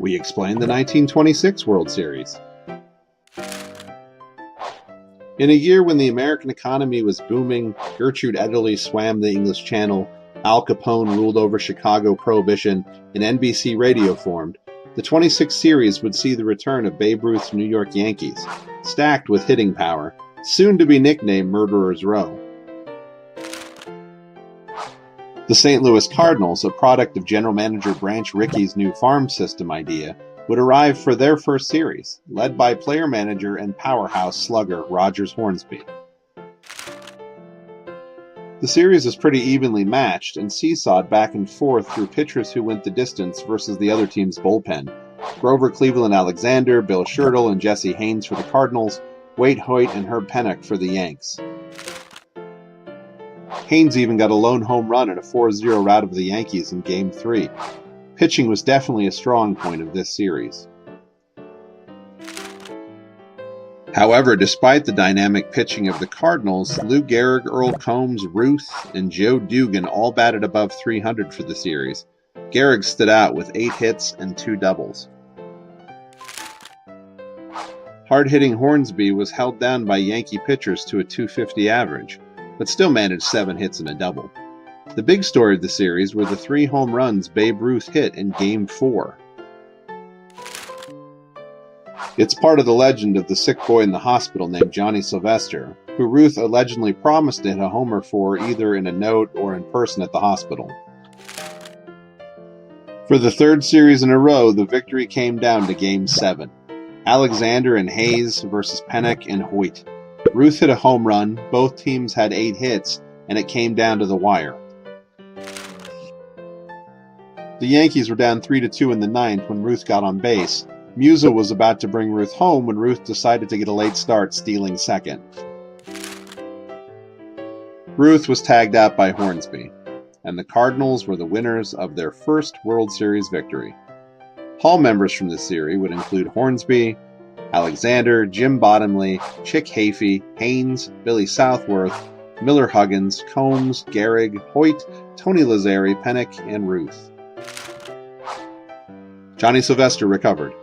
we explain the 1926 World Series. In a year when the American economy was booming, Gertrude Ederle swam the English Channel, Al Capone ruled over Chicago Prohibition, and NBC Radio formed, the 26 series would see the return of Babe Ruth's New York Yankees, stacked with hitting power, soon to be nicknamed Murderers Row. The St. Louis Cardinals, a product of general manager Branch Rickey's new farm system idea, would arrive for their first series, led by player-manager and powerhouse slugger Rogers Hornsby. The series was pretty evenly matched and seesawed back and forth through pitchers who went the distance versus the other team's bullpen. Grover Cleveland Alexander, Bill Shirtle, and Jesse Haynes for the Cardinals, Waite Hoyt and Herb Pennock for the Yanks. Haynes even got a lone home run in a 4-0 rout of the Yankees in Game 3. Pitching was definitely a strong point of this series. However, despite the dynamic pitching of the Cardinals, Lou Gehrig, Earl Combs, Ruth, and Joe Dugan all batted above .300 for the series. Gehrig stood out with 8 hits and 2 doubles. Hard-hitting Hornsby was held down by Yankee pitchers to a .250 average, but still managed 7 hits and a double. The big story of the series were the 3 home runs Babe Ruth hit in Game 4. It's part of the legend of the sick boy in the hospital named Johnny Sylvester, who Ruth allegedly promised to hit a homer for either in a note or in person at the hospital. For the 3rd series in a row, the victory came down to Game 7. Alexander and Hayes versus Pennock and Hoyt. Ruth hit a home run, both teams had 8 hits, and it came down to the wire. The Yankees were down 3-2 in the 9th when Ruth got on base. Musa was about to bring Ruth home when Ruth decided to get a late start, stealing second. Ruth was tagged out by Hornsby, and the Cardinals were the winners of their first World Series victory. Hall members from the series would include Hornsby, Alexander, Jim Bottomley, Chick Hafey, Haynes, Billy Southworth, Miller Huggins, Combs, Gehrig, Hoyt, Tony Lazzeri, Pennock, and Ruth. Johnny Sylvester recovered.